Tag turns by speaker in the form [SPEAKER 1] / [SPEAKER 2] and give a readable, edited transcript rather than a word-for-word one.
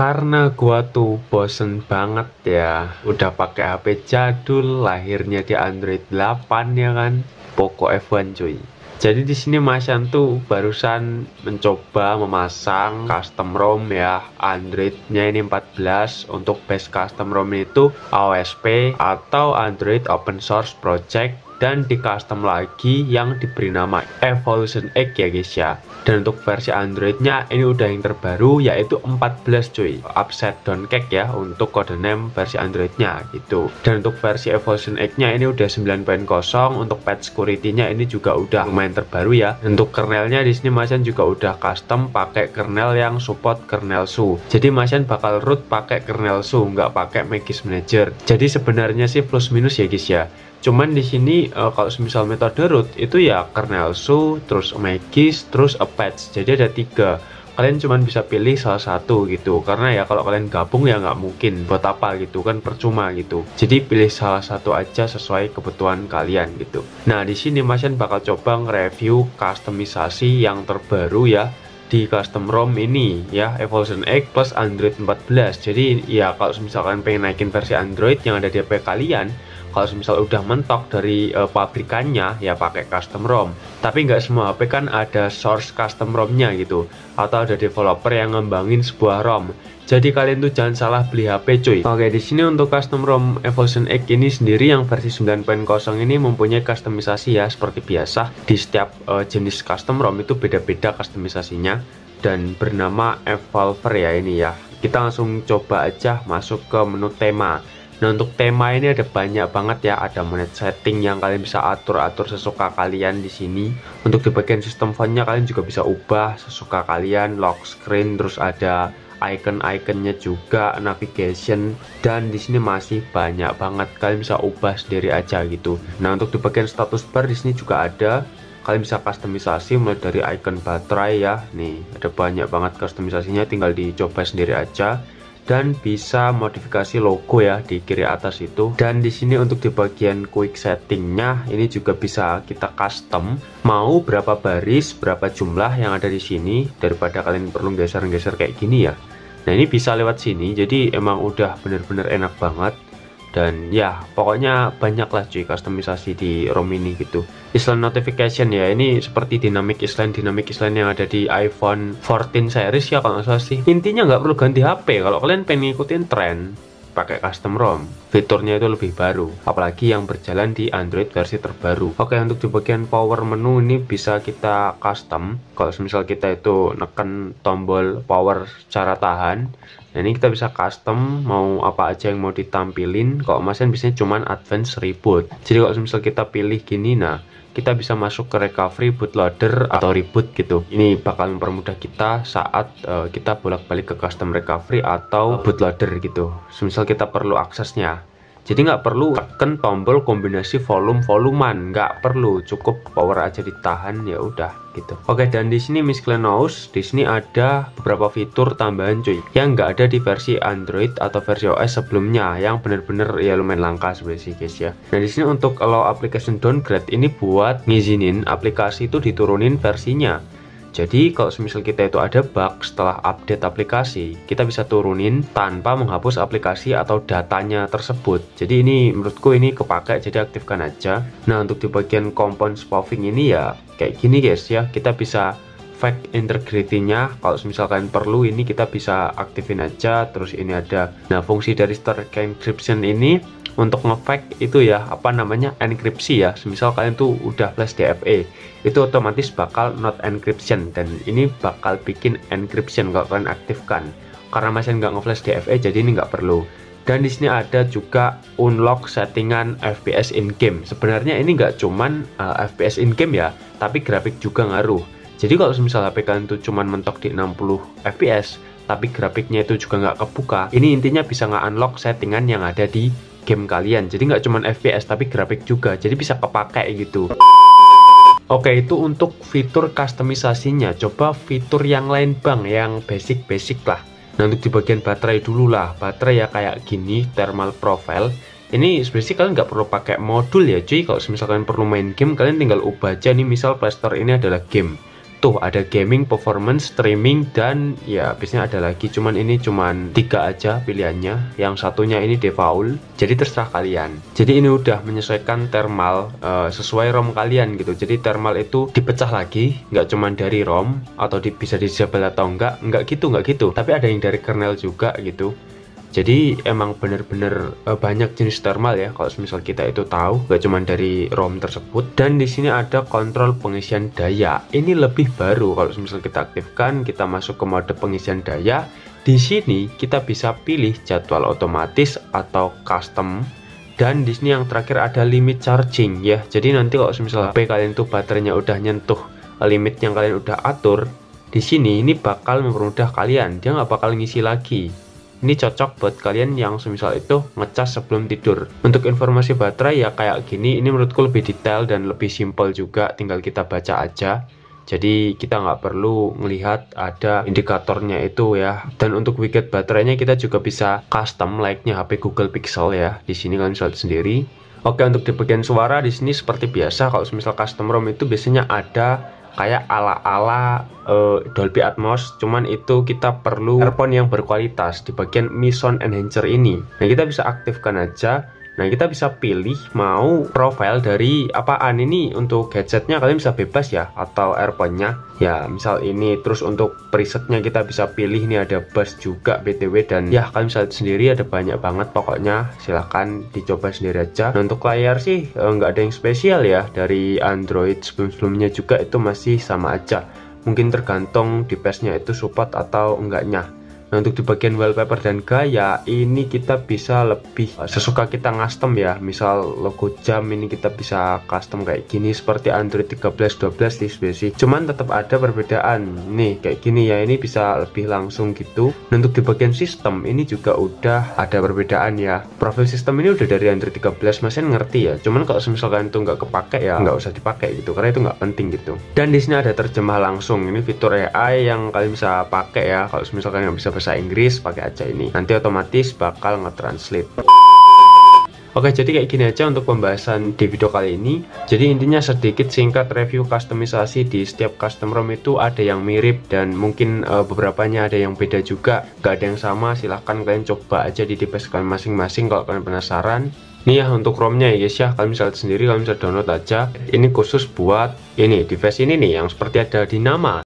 [SPEAKER 1] Karena gua tuh bosen banget ya, udah pakai HP jadul, lahirnya di Android 8 ya kan, Poco F1 cuy. Jadi di sini Masyan tuh barusan mencoba memasang custom ROM ya, Androidnya ini 14. Untuk base custom ROM itu AOSP atau Android Open Source Project, dan di custom lagi yang diberi nama Evolution X ya guys ya. Dan untuk versi Androidnya ini udah yang terbaru, yaitu 14 cuy, upside down cake ya untuk codename versi Androidnya gitu. Dan untuk versi Evolution X nya ini udah 9.0. Untuk patch security-nya ini juga udah lumayan terbaru ya. Untuk kernelnya di sini Masyan juga udah custom pakai kernel yang support kernel SU. Jadi Masyan bakal root pakai kernel SU, nggak pakai Magisk Manager. Jadi sebenarnya sih plus minus ya guys ya. Cuman di sini kalau misal metode root itu ya kernel SU, terus Magisk, terus patch. Jadi ada 3. Kalian cuman bisa pilih salah satu gitu. Karena ya kalau kalian gabung ya nggak mungkin, buat apa gitu kan, percuma gitu. Jadi pilih salah satu aja sesuai kebutuhan kalian gitu. Nah di sini Masyan bakal coba nge-review customisasi yang terbaru ya di custom ROM ini ya, Evolution X plus Android 14. Jadi ya kalau misalkan pengen naikin versi Android yang ada di HP kalian, kalau misal udah mentok dari pabrikannya ya pakai custom ROM. Tapi nggak semua HP kan ada source custom ROM-nya gitu, atau ada developer yang ngembangin sebuah ROM. Jadi kalian tuh jangan salah beli HP cuy. Oke, di sini untuk custom ROM Evolution X ini sendiri yang versi 9.0 ini mempunyai customisasi ya seperti biasa. Di setiap jenis custom ROM itu beda-beda customisasinya dan bernama Evolver ya ini ya. Kita langsung coba aja masuk ke menu tema. Nah untuk tema ini ada banyak banget ya, ada menit setting yang kalian bisa atur-atur sesuka kalian di sini. Untuk di bagian sistem fontnya kalian juga bisa ubah sesuka kalian, lock screen, terus ada icon-iconnya juga, navigation, dan di sini masih banyak banget, kalian bisa ubah sendiri aja gitu. Nah untuk di bagian status bar di sini juga ada, kalian bisa customisasi mulai dari icon baterai ya. Nih ada banyak banget customisasinya, tinggal dicoba sendiri aja. Dan bisa modifikasi logo ya di kiri atas itu. Dan di sini untuk di bagian quick settingnya ini juga bisa kita custom mau berapa baris, berapa jumlah yang ada di sini, daripada kalian perlu geser-geser kayak gini ya. Nah ini bisa lewat sini, jadi emang udah bener-bener enak banget. Dan ya pokoknya banyak lah cuy customisasi di ROM ini gitu. Island notification ya, ini seperti dynamic island yang ada di iPhone 14 series ya kalau nggak salah sih. Intinya nggak perlu ganti HP kalau kalian pengen ngikutin tren pakai custom ROM. Fiturnya itu lebih baru, apalagi yang berjalan di Android versi terbaru. Oke, untuk di bagian power menu ini bisa kita custom. Kalau misal kita itu neken tombol power secara tahan, nah ini kita bisa custom mau apa aja yang mau ditampilin. Kalau Masyan biasanya cuman advance reboot. Jadi kalau misal kita pilih gini, nah kita bisa masuk ke recovery, bootloader, atau reboot gitu. Ini bakal mempermudah kita saat kita bolak-balik ke custom recovery atau bootloader gitu. Semisal kita perlu aksesnya. Jadi nggak perlu tekan tombol kombinasi voluman, nggak perlu, cukup power aja ditahan ya udah gitu. Oke, dan di sini miscellaneous, di sini ada beberapa fitur tambahan cuy yang nggak ada di versi Android atau versi OS sebelumnya, yang bener-bener ya lumayan langka sebenarnya sih guys ya. Nah di sini untuk allow application downgrade ini buat ngizinin aplikasi itu diturunin versinya. Jadi kalau semisal kita itu ada bug setelah update aplikasi, kita bisa turunin tanpa menghapus aplikasi atau datanya tersebut. Jadi ini menurutku ini kepakai, jadi aktifkan aja. Nah untuk di bagian compound spoofing ini ya kayak gini guys ya, kita bisa fake integrity-nya. Kalau misalkan perlu ini kita bisa aktifin aja. Terus ini ada, nah fungsi dari static encryption ini untuk ngefake itu ya apa namanya enkripsi ya. Semisal kalian tuh udah flash DFA, itu otomatis bakal not encryption, dan ini bakal bikin encryption kalau kalian aktifkan. Karena masih nggak ngeflash DFA jadi ini nggak perlu. Dan di sini ada juga unlock settingan FPS in game. Sebenarnya ini nggak cuman FPS in game ya, tapi grafik juga ngaruh. Jadi kalau misal HP kalian tuh cuman mentok di 60 fps tapi grafiknya itu juga nggak kebuka, ini intinya bisa nge-unlock settingan yang ada di game kalian. Jadi nggak cuman FPS tapi grafik juga, jadi bisa kepakai gitu. Oke, itu untuk fitur customisasinya. Coba fitur yang lain bang, yang basic lah. Nah untuk di bagian baterai dulu lah. Baterai ya kayak gini, thermal profile. Ini sebenarnya kalian nggak perlu pakai modul ya cuy. Kalau misalkan perlu main game, kalian tinggal ubah aja nih, misal Play Store ini adalah game. Tuh ada gaming, performance, streaming, dan ya biasanya ada lagi, cuman ini cuman 3 aja pilihannya. Yang satunya ini default, jadi terserah kalian. Jadi ini udah menyesuaikan thermal sesuai ROM kalian gitu. Jadi thermal itu dipecah lagi, nggak cuman dari ROM atau bisa disable atau enggak gitu. Tapi ada yang dari kernel juga gitu. Jadi emang bener-bener banyak jenis thermal ya, kalau misal kita itu tahu, gak cuma dari ROM tersebut. Dan di sini ada kontrol pengisian daya. Ini lebih baru, kalau misal kita aktifkan, kita masuk ke mode pengisian daya. Di sini kita bisa pilih jadwal otomatis atau custom. Dan di sini yang terakhir ada limit charging ya. Jadi nanti kalau misal HP kalian tuh baterainya udah nyentuh limit yang kalian udah atur, di sini ini bakal mempermudah kalian. Dia nggak bakal ngisi lagi. Ini cocok buat kalian yang semisal itu ngecas sebelum tidur. Untuk informasi baterai ya kayak gini, ini menurutku lebih detail dan lebih simpel juga, tinggal kita baca aja. Jadi kita nggak perlu melihat ada indikatornya itu ya. Dan untuk widget baterainya kita juga bisa custom layaknya HP Google Pixel ya. Di sini kalian bisa lihat sendiri. Oke, untuk di bagian suara di sini seperti biasa, kalau misal custom ROM itu biasanya ada kayak ala-ala Dolby Atmos, cuman itu kita perlu earphone yang berkualitas di bagian Mi Sound Enhancer ini. Nah, kita bisa aktifkan aja. Nah, kita bisa pilih mau profile dari apaan. Ini untuk headsetnya kalian bisa bebas ya, atau earphone-nya ya, misal ini. Terus untuk presetnya kita bisa pilih, nih ada bass juga BTW, dan ya kalian bisa lihat sendiri ada banyak banget pokoknya, silahkan dicoba sendiri aja. Nah, untuk layar sih nggak ada yang spesial ya, dari Android sebelum-sebelumnya juga itu masih sama aja, mungkin tergantung device-nya itu support atau enggaknya. Nah, untuk di bagian wallpaper dan gaya ini kita bisa lebih sesuka kita custom ya. Misal logo jam ini kita bisa custom kayak gini seperti Android 13.12 sih. Cuman tetap ada perbedaan. Nih kayak gini ya, ini bisa lebih langsung gitu. Nah, untuk di bagian sistem ini juga udah ada perbedaan ya. Profil sistem ini udah dari Android 13, masih ngerti ya. Cuman kalau misalkan itu nggak kepake ya nggak usah dipakai gitu, karena itu nggak penting gitu. Dan di sini ada terjemah langsung. Ini fitur AI yang kalian bisa pakai ya. Kalau misalkan nggak bisa bahasa Inggris, pakai aja ini, nanti otomatis bakal nge-translate. Oke, jadi kayak gini aja untuk pembahasan di video kali ini. Jadi intinya sedikit singkat review kustomisasi. Di setiap custom ROM itu ada yang mirip dan mungkin beberapanya ada yang beda juga, gak ada yang sama. Silahkan kalian coba aja di device kalian masing-masing kalau kalian penasaran. Nih ya untuk ROM-nya ya guys ya, kalian bisa lihat sendiri, kalian bisa download aja. Ini khusus buat ini device ini nih yang seperti ada di nama.